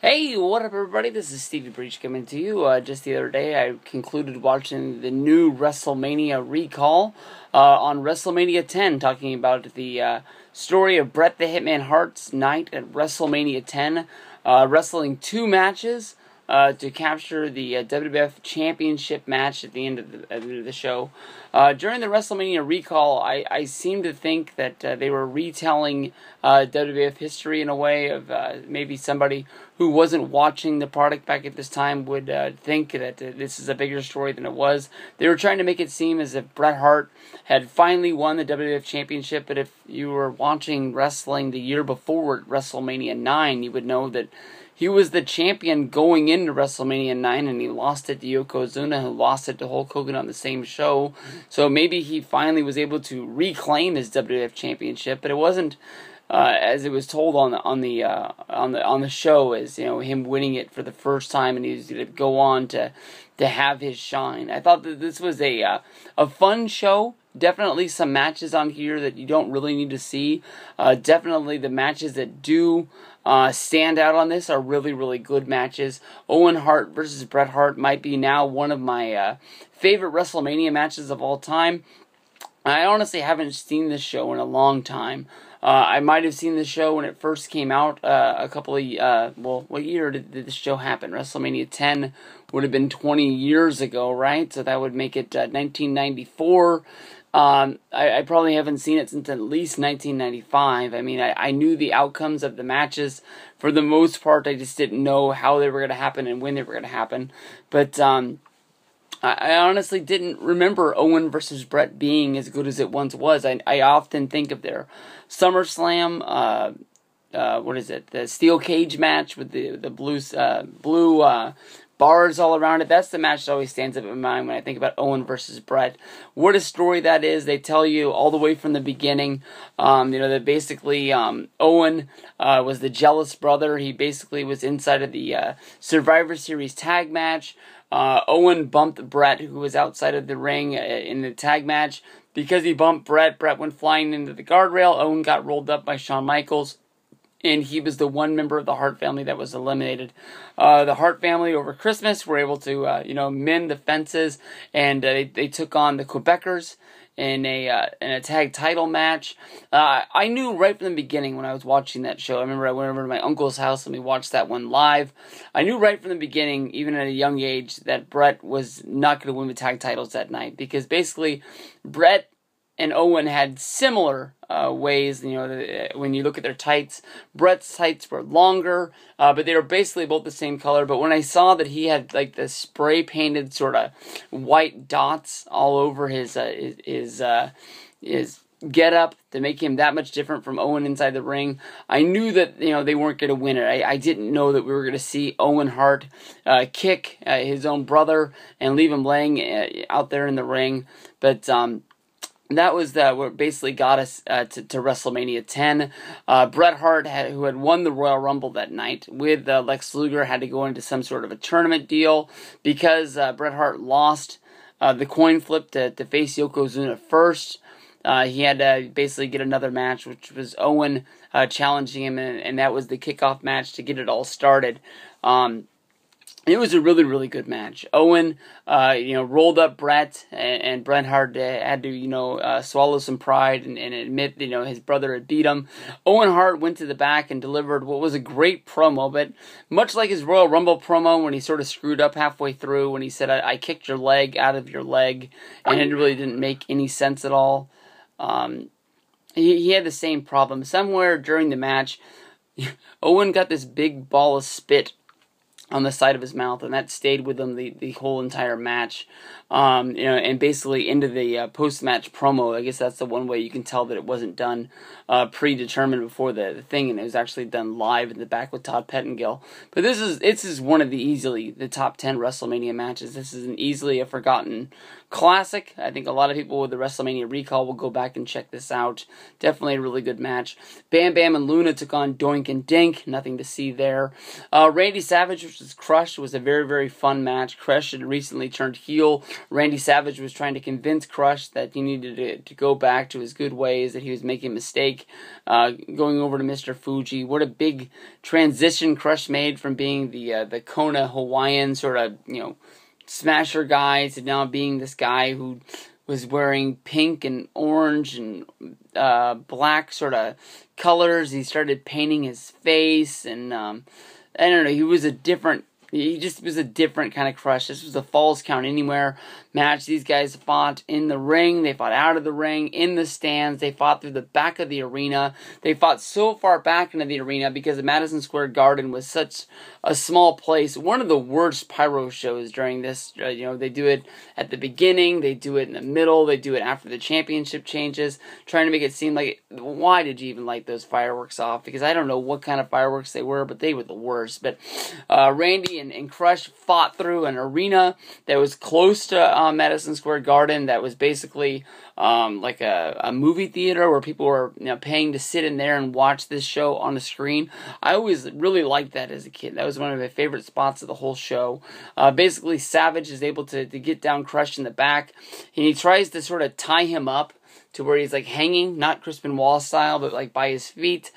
Hey, what up everybody? This is Stevie Breach coming to you. Just the other day I concluded watching the new Wrestlemania recall on Wrestlemania X, talking about the story of Bret the Hitman Hart's night at Wrestlemania X, wrestling two matches to capture the WWF Championship match at the end of the show. During the WrestleMania recall, I seem to think that they were retelling WWF history in a way of maybe somebody who wasn't watching the product back at this time would think that this is a bigger story than it was. They were trying to make it seem as if Bret Hart had finally won the WWF Championship, but if you were watching wrestling the year before at WrestleMania 9, you would know that he was the champion going into WrestleMania 9, and he lost it to Yokozuna, who lost it to Hulk Hogan on the same show. So maybe he finally was able to reclaim his WWF Championship, but it wasn't as it was told on the show as him winning it for the first time, and he was going to go on to have his shine. I thought that this was a fun show. Definitely some matches on here that you don't really need to see. Definitely the matches that do stand out on this are really, really good matches. Owen Hart versus Bret Hart might be now one of my favorite WrestleMania matches of all time. I honestly haven't seen this show in a long time. I might have seen the show when it first came out a couple of, what year did this show happen? WrestleMania 10 would have been 20 years ago, right? So that would make it 1994. I probably haven't seen it since at least 1995. I mean, I knew the outcomes of the matches. For the most part, I just didn't know how they were going to happen and when they were going to happen. But I honestly didn't remember Owen versus Bret being as good as it once was. I often think of their SummerSlam, the steel cage match with the blue bars all around it. That's the match that always stands up in my mind when I think about Owen versus Bret. What a story that is. They tell you all the way from the beginning, that basically Owen was the jealous brother. He basically was inside of the Survivor Series tag match. Owen bumped Bret, who was outside of the ring in the tag match. Because he bumped Bret, Bret went flying into the guardrail. Owen got rolled up by Shawn Michaels, and he was the one member of the Hart family that was eliminated. The Hart family over Christmas were able to, mend the fences, and they took on the Quebecers in a tag title match. I knew right from the beginning when I was watching that show. I remember I went over to my uncle's house and we watched that one live. I knew right from the beginning, even at a young age, that Bret was not going to win the tag titles that night, because basically Bret and Owen had similar ways. When you look at their tights, Bret's tights were longer, but they were basically both the same color. But when I saw that he had like the spray painted sort of white dots all over his get up to make him that much different from Owen inside the ring, I knew that they weren't going to win it. I didn't know that we were going to see Owen Hart kick his own brother and leave him laying out there in the ring, but that was what basically got us to WrestleMania X. Bret Hart, who had won the Royal Rumble that night with Lex Luger, had to go into some sort of a tournament deal because Bret Hart lost the coin flip to face Yokozuna first. He had to basically get another match, which was Owen challenging him, and that was the kickoff match to get it all started. It was a really, really good match. Owen, rolled up Bret, and Bret Hart had to, swallow some pride and admit, his brother had beat him. Owen Hart went to the back and delivered what was a great promo, but much like his Royal Rumble promo when he sort of screwed up halfway through, when he said, I kicked your leg out of your leg, and it really didn't make any sense at all. He had the same problem. Somewhere during the match, Owen got this big ball of spit on the side of his mouth, and that stayed with him the whole entire match. And basically into the post-match promo, I guess that's the one way you can tell that it wasn't done predetermined before the thing, and it was actually done live in the back with Todd Pettengill. But this is one of the top 10 WrestleMania matches. This is easily a forgotten classic. I think a lot of people with the WrestleMania recall will go back and check this out. Definitely a really good match. Bam Bam and Luna took on Doink and Dink. Nothing to see there. Randy Savage versus Crush was a very, very fun match. Crush had recently turned heel. Randy Savage was trying to convince Crush that he needed to go back to his good ways, that he was making a mistake going over to Mr. Fuji. What a big transition Crush made from being the Kona Hawaiian sort of, smasher guy to now being this guy who was wearing pink and orange and black sort of colors. He started painting his face, and I don't know, he just was a different kind of Crush. This was a Falls Count Anywhere match. These guys fought in the ring. They fought out of the ring, in the stands. They fought through the back of the arena. They fought so far back into the arena because the Madison Square Garden was such a small place. One of the worst pyro shows during this. They do it at the beginning. They do it in the middle. They do it after the championship changes, trying to make it seem like, why did you even light those fireworks off? Because I don't know what kind of fireworks they were, but they were the worst. But Randy and Crush fought through an arena that was close to Madison Square Garden, that was basically like a movie theater where people were paying to sit in there and watch this show on the screen. I always really liked that as a kid. That was one of my favorite spots of the whole show. Basically, Savage is able to get down Crush in the back, and he tries to sort of tie him up to where he's like hanging, not Crispin Wall style, but like by his feet.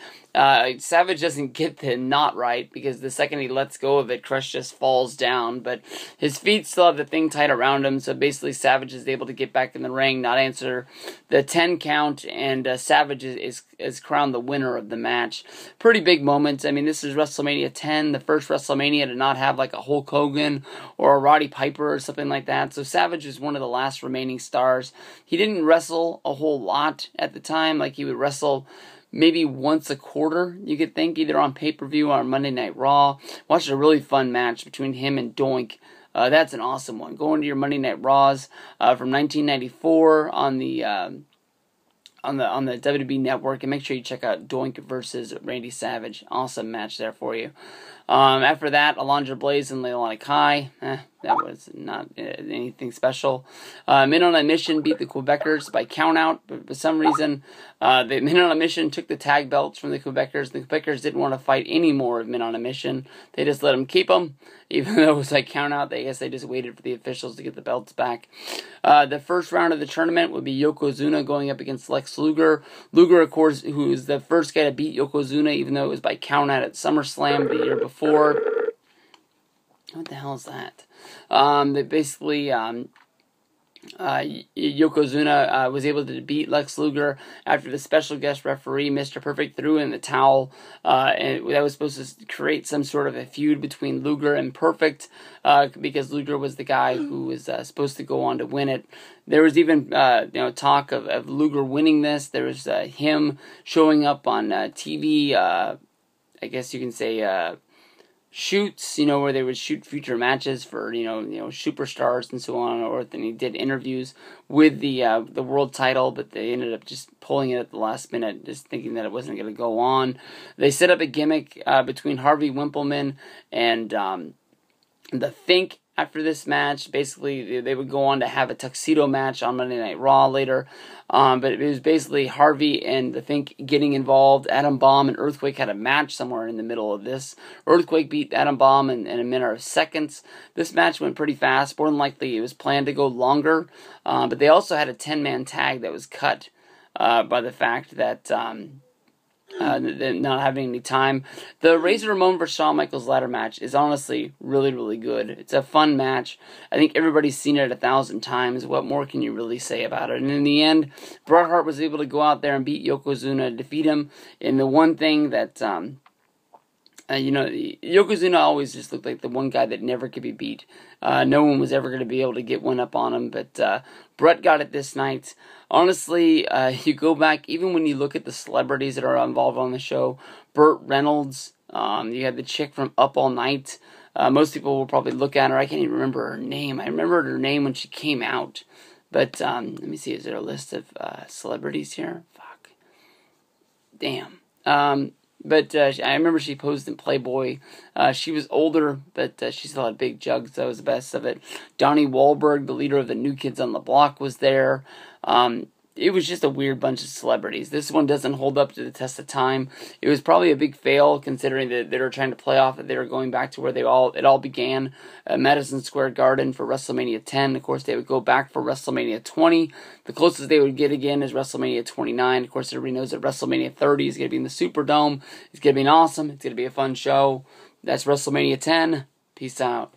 Savage doesn't get the knot right, because the second he lets go of it, Crush just falls down, but his feet still have the thing tight around him, so basically Savage is able to get back in the ring, not answer the 10 count, and Savage is crowned the winner of the match. Pretty big moments. I mean, this is WrestleMania 10, the first WrestleMania to not have like a Hulk Hogan or a Roddy Piper or something like that, so Savage is one of the last remaining stars. He didn't wrestle a whole lot at the time. Like, he would wrestle maybe once a quarter, you could think, either on pay-per-view or on Monday Night Raw. Watched a really fun match between him and Doink. That's an awesome one. Go into your Monday Night Raws from 1994 on the WWE Network, and make sure you check out Doink versus Randy Savage. Awesome match there for you. After that, Alundra Blaze and Leilani Kai. That was not anything special. Men on a Mission beat the Quebecers by countout, but for some reason, the Men on a Mission took the tag belts from the Quebecers. The Quebecers didn't want to fight any more of Men on a Mission. They just let them keep them, even though it was like countout. I guess they just waited for the officials to get the belts back. The first round of the tournament would be Yokozuna going up against Lex Luger. Luger, of course, who was the first guy to beat Yokozuna, even though it was by countout at SummerSlam the year before. What the hell is that? Basically, Yokozuna was able to beat Lex Luger after the special guest referee, Mr. Perfect, threw in the towel, and that was supposed to create some sort of a feud between Luger and Perfect, because Luger was the guy who was supposed to go on to win it. There was even talk of Luger winning this. There was him showing up on TV, I guess you can say, shoots, where they would shoot future matches for, superstars and so on, or then he did interviews with the world title, but they ended up just pulling it at the last minute, just thinking that it wasn't going to go on. They set up a gimmick between Harvey Wippleman and The Fink. After this match, basically, they would go on to have a tuxedo match on Monday Night Raw later. But it was basically Harvey and The Fink getting involved. Adam Bomb and Earthquake had a match somewhere in the middle of this. Earthquake beat Adam Bomb in a matter of seconds. This match went pretty fast. More than likely, it was planned to go longer. But they also had a 10-man tag that was cut by the fact that not having any time. The Razor Ramon vs. Shawn Michaels ladder match is honestly really, really good. It's a fun match. I think everybody's seen it 1,000 times. What more can you really say about it? And in the end, Bret Hart was able to go out there and beat Yokozuna, defeat him in the one thing that Yokozuna always just looked like the one guy that never could be beat. No one was ever going to be able to get one up on him, but Bret got it this night. Honestly, you go back, even when you look at the celebrities that are involved on the show, Burt Reynolds, you had the chick from Up All Night. Most people will probably look at her. I can't even remember her name. I remembered her name when she came out. But let me see, is there a list of celebrities here? Fuck. Damn. But I remember she posed in Playboy. She was older, but she still had big jugs. That was the best of it. Donnie Wahlberg, the leader of the New Kids on the Block, was there. it was just a weird bunch of celebrities. This one doesn't hold up to the test of time. It was probably a big fail considering that they were trying to play off that they were going back to where it all began, Madison Square Garden for WrestleMania 10. Of course, they would go back for WrestleMania 20. The closest they would get again is WrestleMania 29. Of course, everybody knows that WrestleMania 30 is going to be in the Superdome. It's going to be awesome. It's going to be a fun show. That's WrestleMania 10. Peace out.